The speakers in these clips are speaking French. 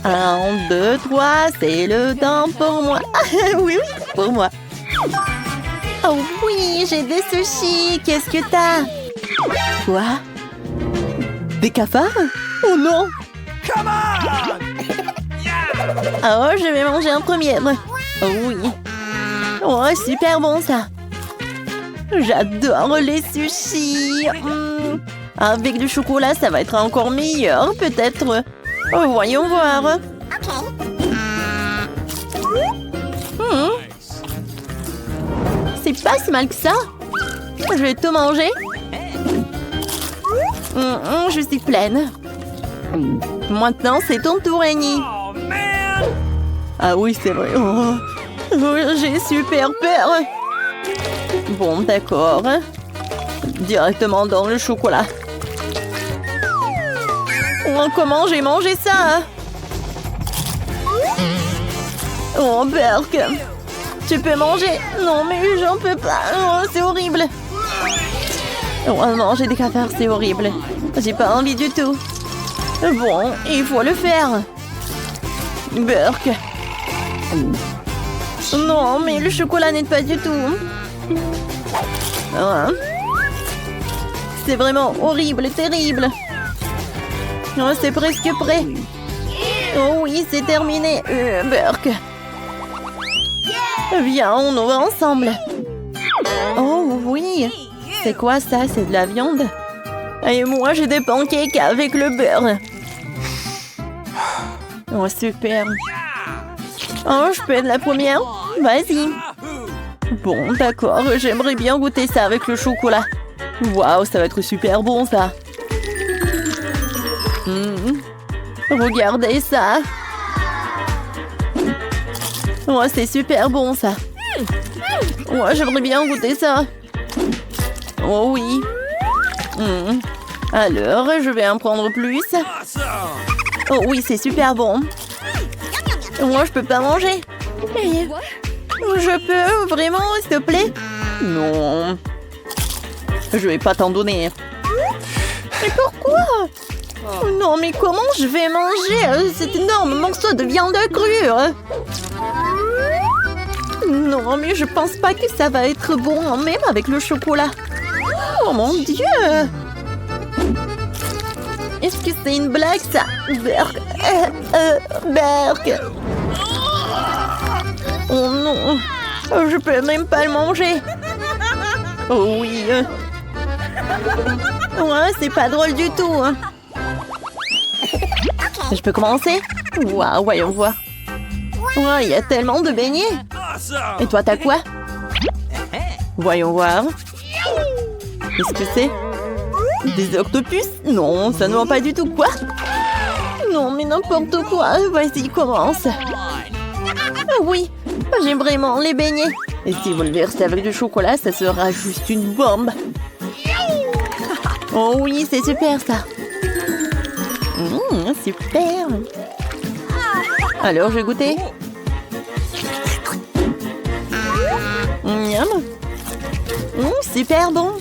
1, 2, 3, c'est le temps pour moi. Oui, pour moi. Oh oui, j'ai des sushis. Qu'est-ce que t'as? Quoi? Des cafards? Oh non! Come on! Oh, je vais manger en première. Oh oui. Oh, super bon ça. J'adore les sushis. Avec du chocolat, ça va être encore meilleur, peut-être. Oh, voyons voir. C'est pas si mal que ça. Je vais tout manger. Je suis pleine. Maintenant, c'est ton tour, Annie. Oh, man! Ah oui, c'est vrai. Oh, j'ai super peur. Bon, d'accord. Directement dans le chocolat. Oh, comment j'ai mangé ça? Oh, Burke. Tu peux manger? Non, mais j'en peux pas. Oh, c'est horrible. Oh non, j'ai des cafards, c'est horrible. J'ai pas envie du tout. Bon, il faut le faire. Burke. Non, mais le chocolat n'aide pas du tout. Hein? C'est vraiment horrible, terrible. Oh, c'est presque prêt. Oh oui, c'est terminé. Burke. Viens, on ouvre ensemble. Oh oui. C'est quoi ça? C'est de la viande? Et moi, j'ai des pancakes avec le beurre. Oh, super. Oh, je peux être la première? Vas-y. Bon, d'accord. J'aimerais bien goûter ça avec le chocolat. Waouh, ça va être super bon, ça. Regardez ça. Oh, c'est super bon, ça. Oh, j'aimerais bien goûter ça. Oh oui. Alors, je vais en prendre plus. Oh oui, c'est super bon. Moi, je peux pas manger. Je peux, vraiment, s'il te plaît? Non. Je vais pas t'en donner. Mais pourquoi? Non, mais comment je vais manger cet énorme morceau de viande crue? Non, mais je pense pas que ça va être bon, même avec le chocolat. Oh mon Dieu! Est-ce que c'est une blague, ça? Burke. Burke. Oh non! Je peux même pas le manger. Oh oui. Ouais, c'est pas drôle du tout. Je peux commencer? Waouh, voyons voir. Ouais, il y a tellement de beignets. Et toi, t'as quoi? Voyons voir. Qu'est-ce que c'est? Des octopus? Non, ça ne va pas du tout. Quoi? Non, mais n'importe quoi. Vas-y, commence. Ah oui, j'aime vraiment les beignets. Et si vous le versez avec du chocolat, ça sera juste une bombe. Oh oui, c'est super ça. Super. Alors, je vais goûter. Miam. Super bon.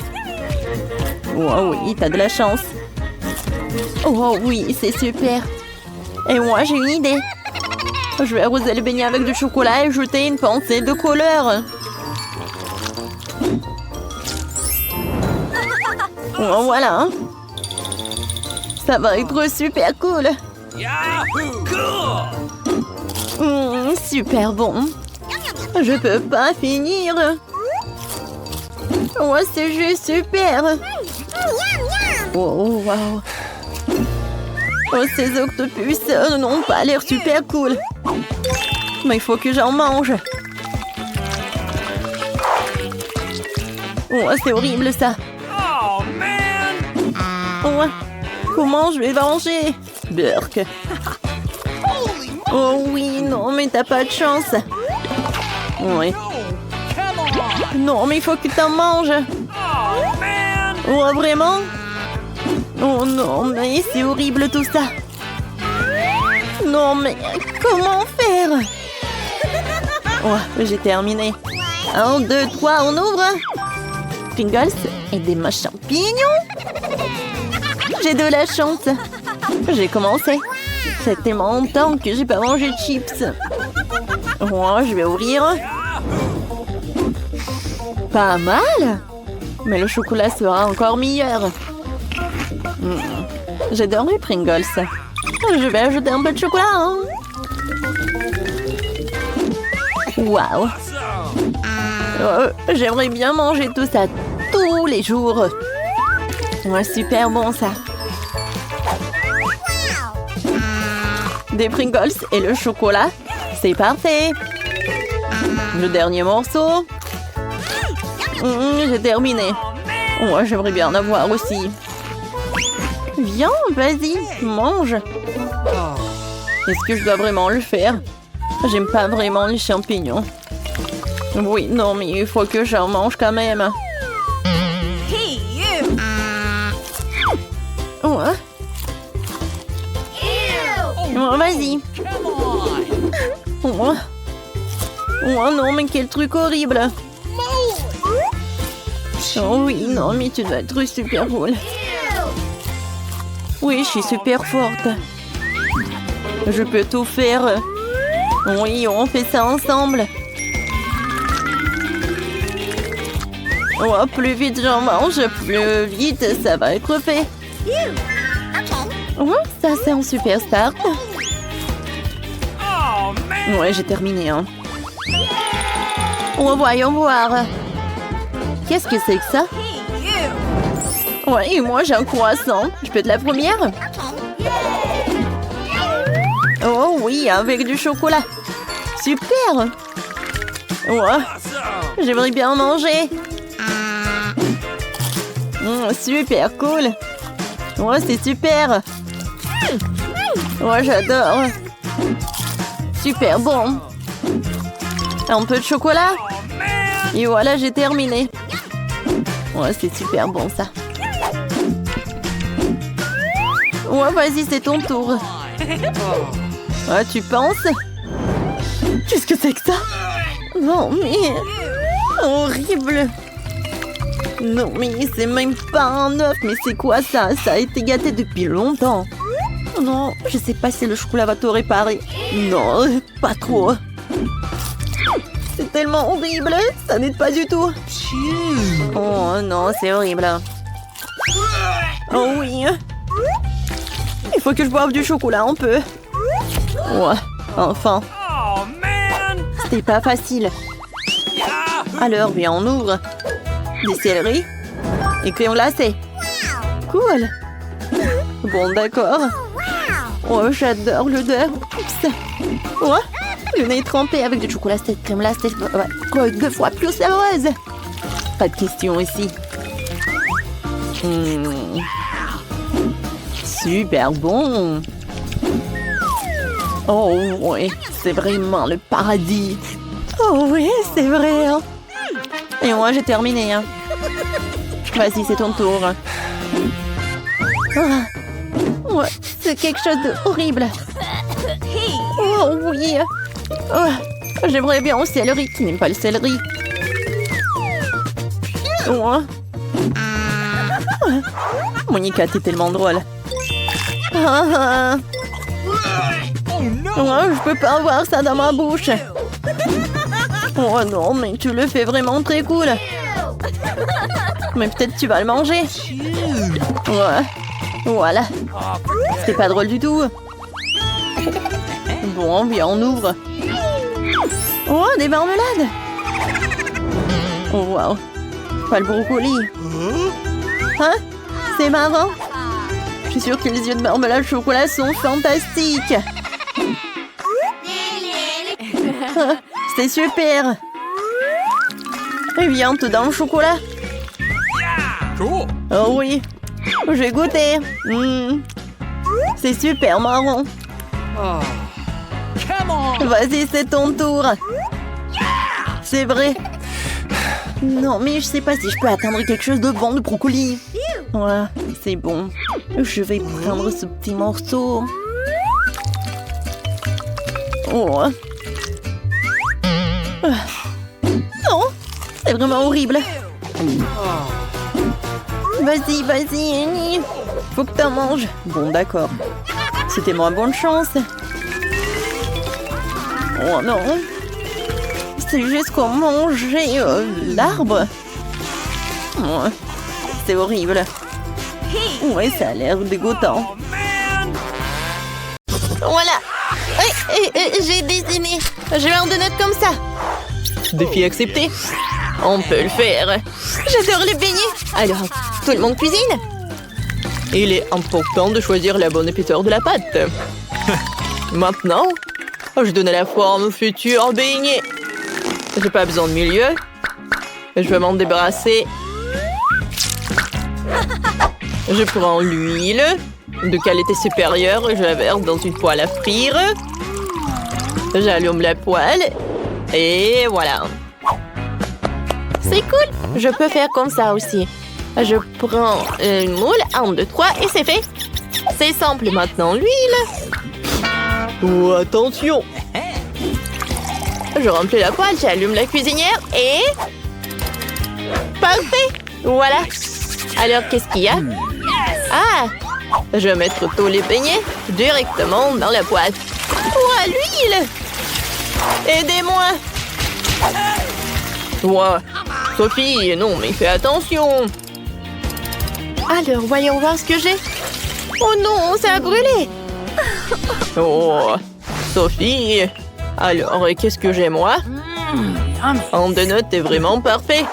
Oh oui, t'as de la chance. Oh oui, c'est super. Et moi, j'ai une idée. Je vais arroser le beignet avec du chocolat et jeter une pensée de couleur. Oh, voilà. Ça va être super cool. Super bon. Je peux pas finir. Oh, c'est juste super. Oh, wow. Oh, ces octopus n'ont pas l'air super cool. Mais il faut que j'en mange. Oh, c'est horrible ça. Oh, man! Oh, comment je vais manger? Burke. Oh oui, non, mais t'as pas de chance. Oui. Non, mais il faut que t'en manges. Oh, man! Oh, vraiment? Oh non, mais c'est horrible tout ça. Non, mais comment faire? Oh, j'ai terminé. 1, 2, 3, on ouvre. Pringles et des champignons. J'ai de la chance. J'ai commencé. fait tellement longtemps que j'ai pas mangé de chips. Oh, je vais ouvrir. Pas mal. Mais le chocolat sera encore meilleur. J'adore les Pringles. Je vais ajouter un peu de chocolat. Hein. Waouh. J'aimerais bien manger tout ça tous les jours. Ouais, super bon ça. Des Pringles et le chocolat. C'est parfait. Le dernier morceau. J'ai terminé. Ouais, j'aimerais bien en avoir aussi. Viens, vas-y, mange. Est-ce que je dois vraiment le faire? J'aime pas vraiment les champignons. Oui, non, mais il faut que j'en mange quand même. Ouais. Oh, vas-y. Oh. Oh non, mais quel truc horrible. Oh oui, non, mais tu dois être super cool. Oui, je suis super forte. Je peux tout faire. Oui, on fait ça ensemble. Oh, plus vite j'en mange, plus vite ça va être fait. Oh, ça c'est un super start. Ouais, j'ai terminé. Hein. Oh, voyons voir. Qu'est-ce que c'est que ça? Ouais, et moi j'ai un croissant. Je peux être la première? Oh oui, avec du chocolat. Super! Ouais, j'aimerais bien en manger. Super cool. Ouais, c'est super. Ouais, j'adore. Super bon. Un peu de chocolat. Et voilà, j'ai terminé. Ouais, c'est super bon ça. Ouais, vas-y, c'est ton tour. Ouais, tu penses? Qu'est-ce que c'est que ça? Non, mais... horrible. Non, mais c'est même pas un œuf. Mais c'est quoi ça? Ça a été gâté depuis longtemps. Non, je sais pas si le chocolat va tout réparer. Non, pas trop. C'est tellement horrible. Ça n'aide pas du tout. Oh non, c'est horrible. Oh oui. Il faut que je boive du chocolat un peu. Ouais, enfin. C'était pas facile. Alors, viens, on ouvre. Des céleris et crayons glacés. Cool. Bon, d'accord. Oh, j'adore l'odeur. Oups. Ouais, le nez trempé avec du chocolat, cette crème là, c'est 2 fois plus savoureuse. Pas de question ici. Super bon. Oh oui, c'est vraiment le paradis. Oh oui, c'est vrai. Hein. Et moi, j'ai terminé. Hein. Vas-y, c'est ton tour. Oh, ouais, c'est quelque chose de horrible. Oh oui. Oh, j'aimerais bien au céleri. Tu n'aimes pas le céleri? Oh. Monica, t'es tellement drôle. Oh, je peux pas avoir ça dans ma bouche. Oh non, mais tu le fais vraiment très cool. Mais peut-être tu vas le manger. Ouais. Voilà. C'était pas drôle du tout. Bon, bien, on ouvre. Oh, des marmelades. Oh, wow. Pas le brocoli. Hein? C'est marrant. Je suis sûre que les yeux de marmelade au chocolat sont fantastiques. C'est super. Et viens, tout dans le chocolat. Oh oui. J'ai goûté. C'est super marron. Vas-y, c'est ton tour. C'est vrai. Non, mais je sais pas si je peux atteindre quelque chose de bon de brocoli. Ouais, c'est bon. Je vais prendre ce petit morceau. Oh. Non, c'est vraiment horrible. Vas-y, vas-y, Annie. Faut que t'en manges. Bon, d'accord. C'était moins bonne chance. Oh non. C'est juste qu'on mangeait l'arbre. Oh, c'est horrible. Ouais, ça a l'air dégoûtant. Oh, man! Voilà. J'ai dessiné. Je vais en 2 notes comme ça. Défi accepté. On peut le faire. J'adore les beignets. Alors, tout le monde cuisine? Il est important de choisir la bonne épaisseur de la pâte. Maintenant, je donne la forme au futur beignet. J'ai pas besoin de milieu. Je vais m'en débarrasser. Je prends l'huile de qualité supérieure et je la verse dans une poêle à frire. J'allume la poêle et voilà. C'est cool. Je peux faire comme ça aussi. Je prends une moule, 1, 2, 3 et c'est fait. C'est simple. Maintenant, l'huile. Oh, attention. Je remplis la poêle, j'allume la cuisinière et... Parfait. Voilà. Alors, qu'est-ce qu'il y a? Ah! Je vais mettre tous les beignets directement dans la poêle. Ouah, l'huile! Aidez-moi! Ouah, Sophie, non, mais fais attention! Alors, voyons voir ce que j'ai. Oh non, ça a brûlé! Oh, Sophie! Alors, qu'est-ce que j'ai, moi? En 2 notes est vraiment parfait.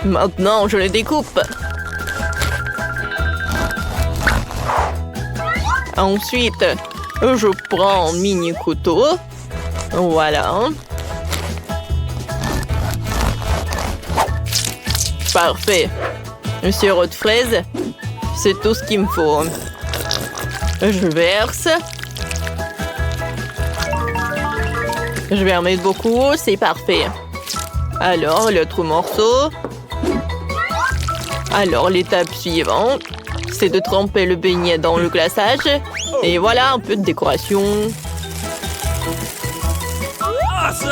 Maintenant, je les découpe. Ensuite, je prends un mini couteau. Voilà. Parfait. Un sirop de fraise, c'est tout ce qu'il me faut. Je verse. Je vais en mettre beaucoup, c'est parfait. Alors, l'autre morceau. Alors, l'étape suivante, c'est de tremper le beignet dans le glaçage. Et voilà, un peu de décoration. Awesome!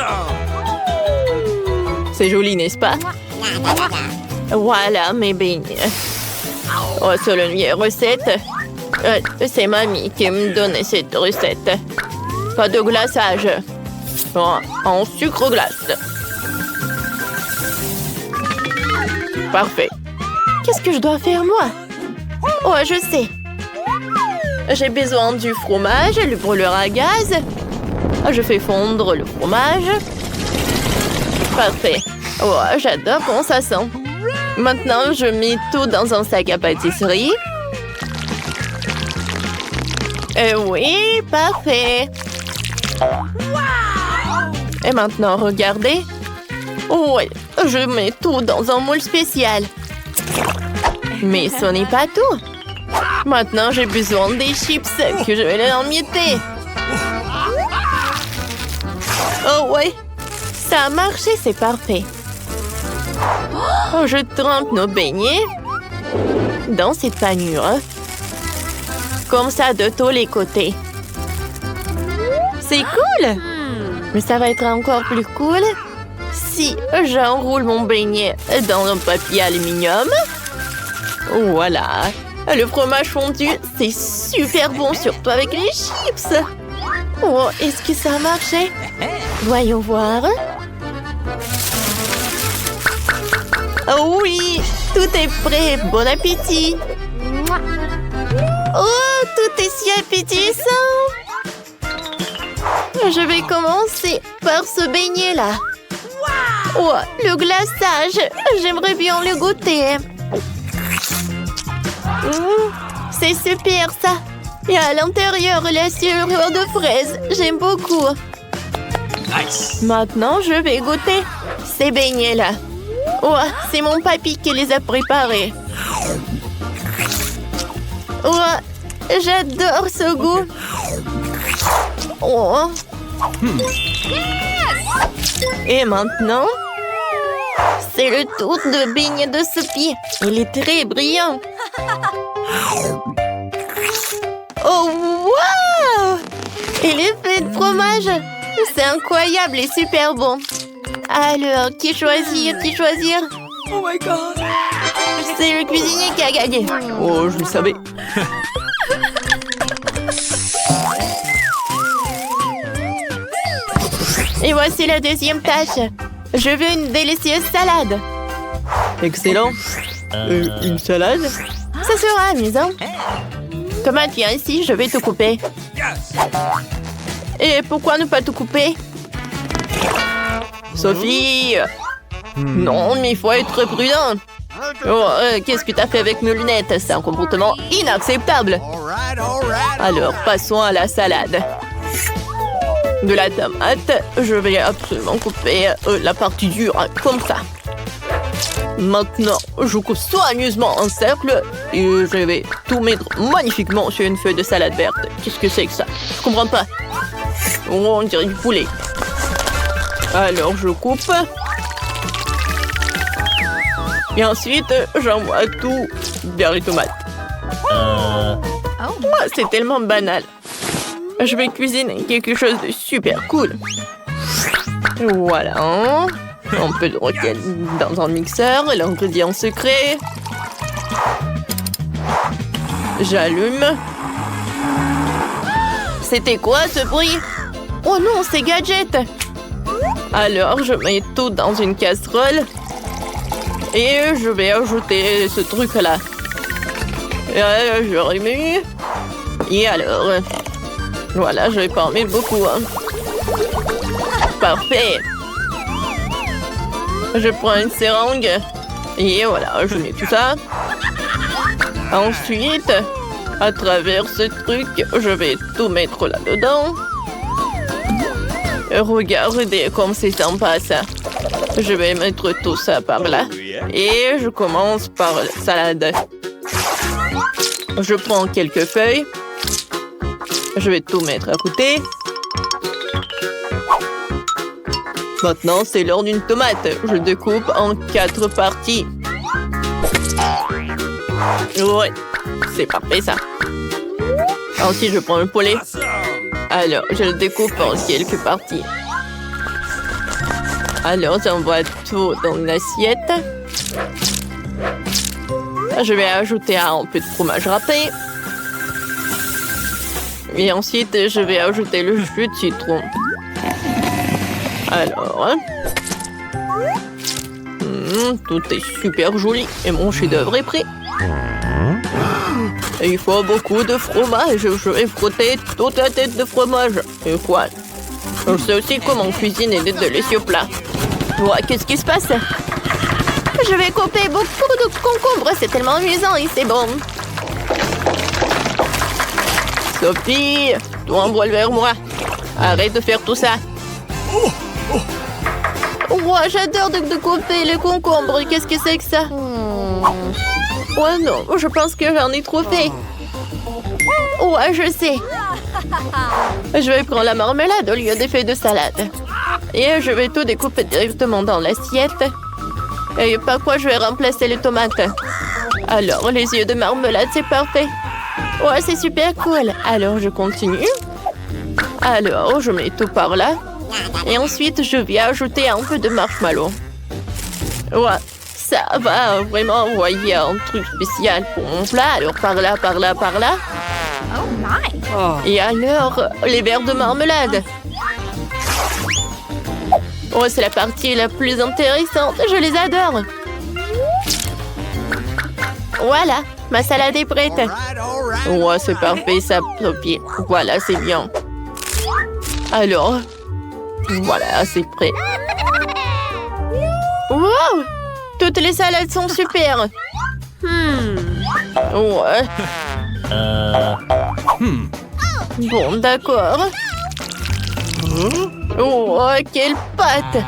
C'est joli, n'est-ce pas? Voilà mes beignets. Oh, c'est la meilleure recette. C'est mamie qui me donnait cette recette. Pas de glaçage. Oh, en sucre glace. Parfait. Qu'est-ce que je dois faire, moi? Oh, je sais. J'ai besoin du fromage, le brûleur à gaz. Je fais fondre le fromage. Parfait. Oh, j'adore comment ça sent. Maintenant, je mets tout dans un sac à pâtisserie. Oui, parfait. Et maintenant, regardez. Oui, je mets tout dans un moule spécial. Mais ce n'est pas tout. Maintenant, j'ai besoin des chips que je vais les emietter. Oh ouais, ça a marché, c'est parfait. Oh, je trempe nos beignets dans cette panure. Comme ça de tous les côtés. C'est cool! Mais ça va être encore plus cool si j'enroule mon beignet dans un papier aluminium. Voilà. Le fromage fondu, c'est super bon, surtout avec les chips. Oh, est-ce que ça a marché? Voyons voir. Oh oui, tout est prêt. Bon appétit. Oh, tout est si appétissant. Je vais commencer par ce beignet-là. Oh, le glaçage. J'aimerais bien le goûter. C'est super, ça. Et à l'intérieur, la sirop de fraise. J'aime beaucoup. Nice! Maintenant, je vais goûter ces beignets-là. Oh, c'est mon papy qui les a préparés. Oh, j'adore ce goût. Oh. Et maintenant, c'est le tour de beignet de Sophie. Il est très brillant. Oh, wow! Il est fait de fromage. C'est incroyable et super bon. Alors, qui choisir? Qui choisir? Oh my god! C'est le cuisinier qui a gagné. Oh, je le savais. Et voici la deuxième tâche. Je veux une délicieuse salade. Excellent. Une salade? Ça sera amusant. Tomate, viens ici, je vais te couper. Yes. Et pourquoi ne pas tout couper? Sophie! Non, mais il faut être prudent. Oh, qu'est-ce que t'as fait avec mes lunettes? C'est un comportement inacceptable. Alors, passons à la salade. De la tomate, je vais absolument couper la partie dure, comme ça. Maintenant, je coupe soigneusement en cercle et je vais tout mettre magnifiquement sur une feuille de salade verte. Qu'est-ce que c'est que ça? Je comprends pas. Oh, on dirait du poulet. Alors, je coupe. Et ensuite, j'envoie tout vers les tomates. Oh, c'est tellement banal. Je vais cuisiner quelque chose de super cool. Voilà. Un peu de roquette dans un mixeur, l'ingrédient secret. J'allume. C'était quoi ce bruit? Oh non, c'est Gadget! Alors, je mets tout dans une casserole. Et je vais ajouter ce truc-là. Je remue. Et alors... Voilà, je vais pas en mettre beaucoup. Hein. Parfait. Je prends une seringue. Et voilà, je mets tout ça. Ensuite, à travers ce truc, je vais tout mettre là-dedans. Regardez comme c'est sympa ça. Je vais mettre tout ça par là. Et je commence par la salade. Je prends quelques feuilles. Je vais tout mettre à côté. Maintenant, c'est l'heure d'une tomate. Je découpe en 4 parties. Ouais, c'est parfait ça. Ensuite, je prends le poulet. Alors, je le découpe en quelques parties. Alors, j'envoie tout dans une assiette. Je vais ajouter un peu de fromage râpé. Et ensuite, je vais ajouter le jus de citron. Alors, tout est super joli et mon chef-d'œuvre est prêt. Et il faut beaucoup de fromage. Je vais frotter toute la tête de fromage. Et voilà. Je sais aussi comment cuisiner des délicieux plats. Ouais, qu'est-ce qui se passe? Je vais couper beaucoup de concombres. C'est tellement amusant et c'est bon. Sophie, toi envoie vers moi. Arrête de faire tout ça. Moi, j'adore de couper les concombres. Qu'est-ce que c'est que ça? Ouais, non, je pense que j'en ai trop fait. Ouais, je sais. Je vais prendre la marmelade au lieu des feuilles de salade. Et je vais tout découper directement dans l'assiette. Et par quoi je vais remplacer les tomates? Alors, les yeux de marmelade, c'est parfait. Ouais, c'est super cool. Alors, je continue. Alors, je mets tout par là. Et ensuite, je vais ajouter un peu de marshmallow. Ouais, ça va vraiment envoyer un truc spécial pour mon plat. Alors, par là, par là, par là. Oh, nice. Et alors, les verres de marmelade. Oh, c'est la partie la plus intéressante. Je les adore. Voilà, ma salade est prête. Ouais, c'est parfait, ça, Sophie. Voilà, c'est bien. Alors, voilà, c'est prêt. Wow! Toutes les salades sont super. Ouais. Bon, d'accord. Oh, quelle pâte!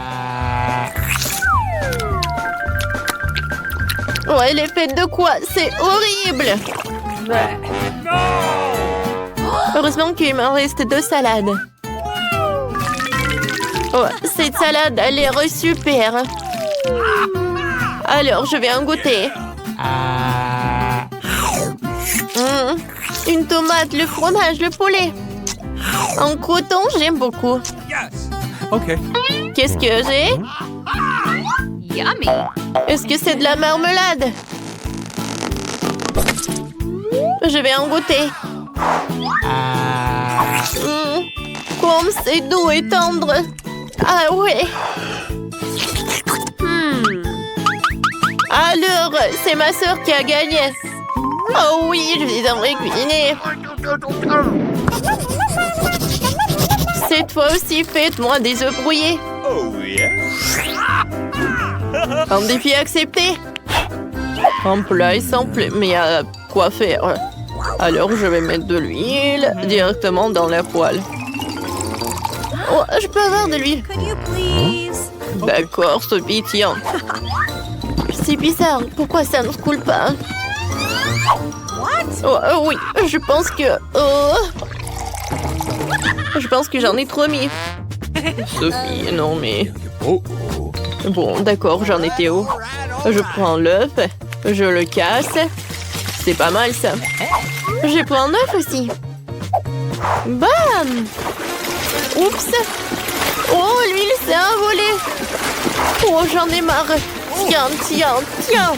Ouais, elle est faite de quoi? C'est horrible! Heureusement qu'il m'en reste 2 salades. Oh, cette salade a l'air super. Alors, je vais en goûter. Une tomate, le fromage, le poulet. En croûton, j'aime beaucoup. Yes. Okay. Qu'est-ce que j'ai? Yummy. Est-ce que c'est de la marmelade? Je vais en goûter. Comme c'est doux et tendre. Ah ouais. Alors, c'est ma sœur qui a gagné. Oh oui, je vais cuisiner. Cette fois aussi, faites-moi des œufs brouillés. Oh, yeah. Un défi accepté. Un plat est simple, mais il y a quoi faire. Alors, je vais mettre de l'huile directement dans la poêle. Oh, je peux avoir de l'huile. D'accord, c'est pétillant. C'est bizarre, pourquoi ça ne coule pas? Oh, oui, je pense que... Je pense que j'en ai trop mis. Sophie, non mais... Oh. Bon, d'accord, j'en étais où? Je prends l'œuf, je le casse. C'est pas mal ça. Je prends un œuf aussi. Bam! Oups! Oh, l'huile s'est envolée. Oh, j'en ai marre. Tiens, tiens, tiens.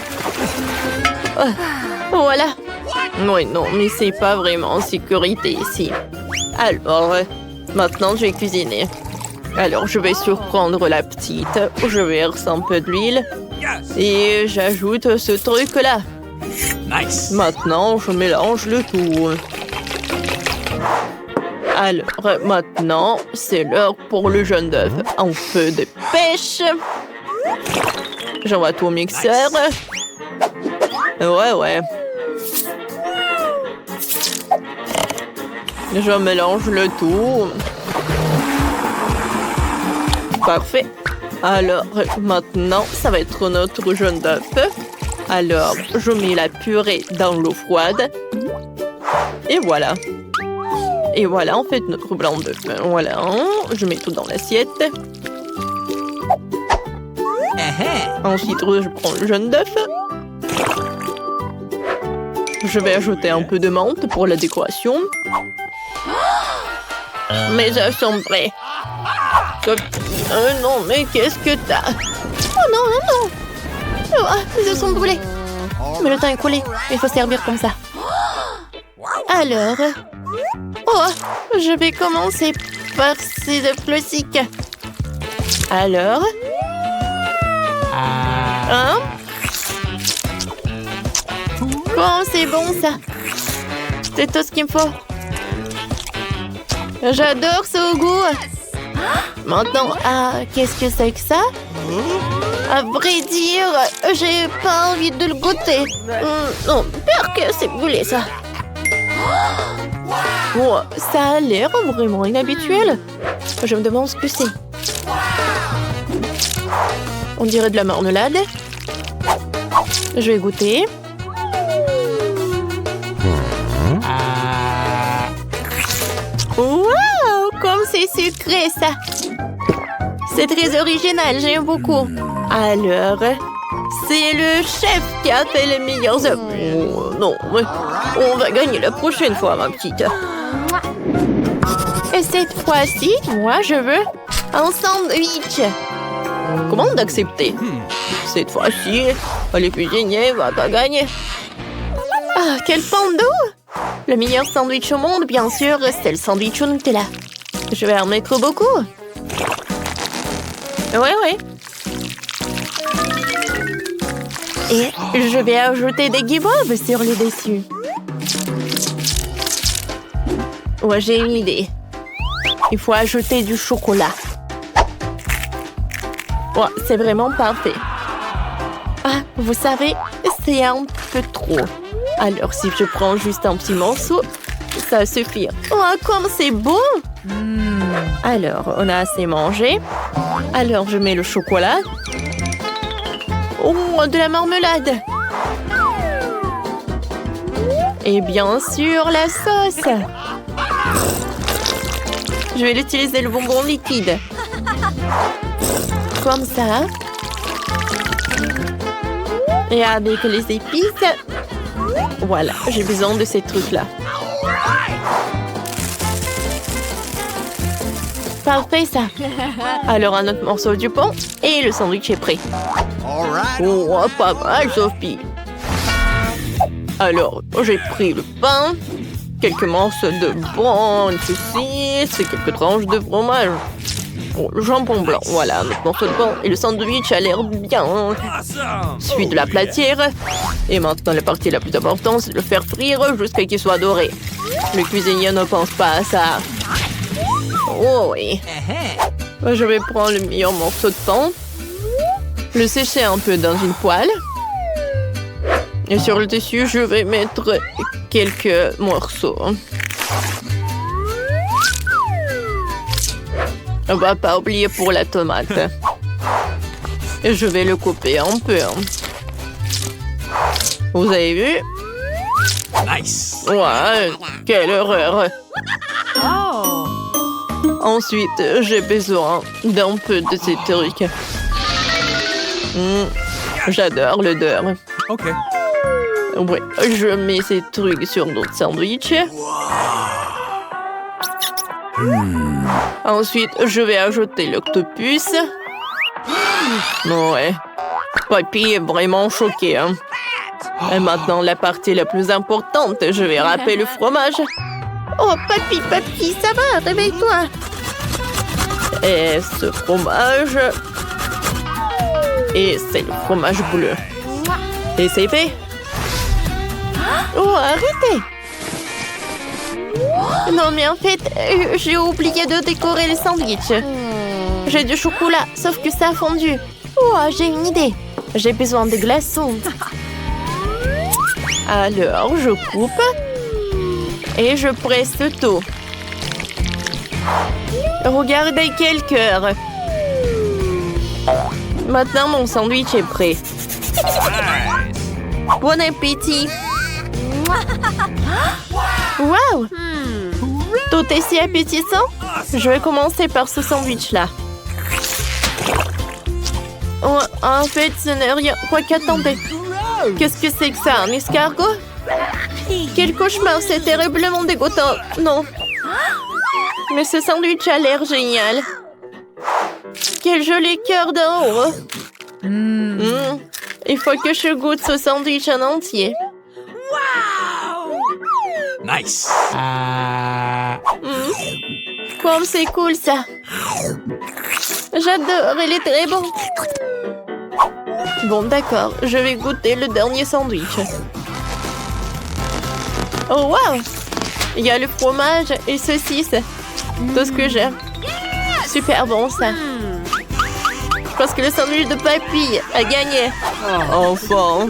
Voilà. Oui, non, mais c'est pas vraiment en sécurité ici. Alors, maintenant je vais cuisiner. Alors, je vais surprendre la petite. Je verse un peu d'huile. Et j'ajoute ce truc-là. Nice. Maintenant, je mélange le tout. Alors, maintenant, c'est l'heure pour le jaune d'œuf. Un peu de pêche. J'envoie tout au mixeur. Ouais. Je mélange le tout. Parfait. Alors, maintenant, ça va être notre jaune d'œuf. Alors, je mets la purée dans l'eau froide. Et voilà. Et voilà, on fait notre blanc d'œuf. Voilà, je mets tout dans l'assiette. Ensuite, je prends le jaune d'œuf. Je vais ajouter un peu de menthe pour la décoration. Mes œufs sont prêts. Non, mais qu'est-ce que t'as? Oh non. Oh, mes œufs sont brûlés. Mais le temps est coulé. Il faut servir comme ça. Alors... Oh, je vais commencer par ces œufs classiques. Alors... Hein? Oh, c'est bon ça. C'est tout ce qu'il me faut. J'adore ce goût. Maintenant, qu'est-ce que c'est que ça? À vrai dire, j'ai pas envie de le goûter. Non, peur que c'est brûlé ça. Oh, ça a l'air vraiment inhabituel. Je me demande ce que c'est. On dirait de la marmelade. Je vais goûter. Wow, comme c'est sucré ça. C'est très original, j'aime beaucoup. Alors, c'est le chef qui a fait les meilleurs œufs. Oh, non, mais on va gagner la prochaine fois, ma petite. Et cette fois-ci, moi, je veux un sandwich. Comment d'accepter? Cette fois-ci, le cuisinier va pas gagner. Ah, quel pando! Le meilleur sandwich au monde, bien sûr, c'est le sandwich au Nutella. Je vais en mettre beaucoup. Ouais. Et je vais ajouter des guimauves sur le dessus. Ouais, j'ai une idée. Il faut ajouter du chocolat. Ouais, c'est vraiment parfait. Ah, vous savez, c'est un peu trop. Alors, si je prends juste un petit morceau, ça suffit. Oh, comme c'est bon! Alors, on a assez mangé. Alors, je mets le chocolat. Oh, de la marmelade! Et bien sûr, la sauce! Je vais utiliser le bonbon liquide. Comme ça. Et avec les épices. Voilà, j'ai besoin de ces trucs-là. Parfait, ça. Alors, un autre morceau du pain et le sandwich est prêt. Oh, pas mal, Sophie. Alors, j'ai pris le pain quelques morceaux de bonne saucisse et quelques tranches de fromage. Oh, le jambon blanc, voilà, notre morceau de pain. Et le sandwich a l'air bien. Suite de la platière. Et maintenant, la partie la plus importante, c'est de le faire frire jusqu'à qu'il soit doré. Le cuisinier ne pense pas à ça. Oh oui. Je vais prendre le meilleur morceau de pain, le sécher un peu dans une poêle. Et sur le dessus, je vais mettre quelques morceaux. On va pas oublier pour la tomate. Et je vais le couper un peu. Vous avez vu? Nice. Ouais, quelle horreur. Oh. Ensuite, j'ai besoin d'un peu de ces trucs. J'adore l'odeur. OK. Ouais, je mets ces trucs sur notre sandwich. Ensuite, je vais ajouter l'octopus. Ouais, Papy est vraiment choqué. Hein? Et maintenant, la partie la plus importante, je vais râper le fromage. Oh, Papy, ça va, réveille-toi. Et ce fromage... Et c'est le fromage bleu. Et c'est fait. Oh, arrêtez. Non, mais en fait, j'ai oublié de décorer le sandwich. J'ai du chocolat, sauf que ça a fondu. Oh, j'ai une idée. J'ai besoin de glaçons. Alors, je coupe. Et je presse tout. Regardez quel cœur. Maintenant, mon sandwich est prêt. Bon appétit. Wow! Tout est si appétissant. Je vais commencer par ce sandwich-là. Oh, en fait, ce n'est rien. Quoi qu'attendez. Qu'est-ce que c'est que ça? Un escargot? Quel cauchemar, c'est terriblement dégoûtant. Non. Mais ce sandwich a l'air génial. Quel joli cœur d'en haut. Il faut que je goûte ce sandwich en entier. Nice. Comme c'est cool ça. J'adore, il est très bon. Bon, d'accord, je vais goûter le dernier sandwich. Oh, wow! Il y a le fromage et saucisse. Tout ce que j'aime. Super bon, ça. Je pense que le sandwich de Papy a gagné. Enfin,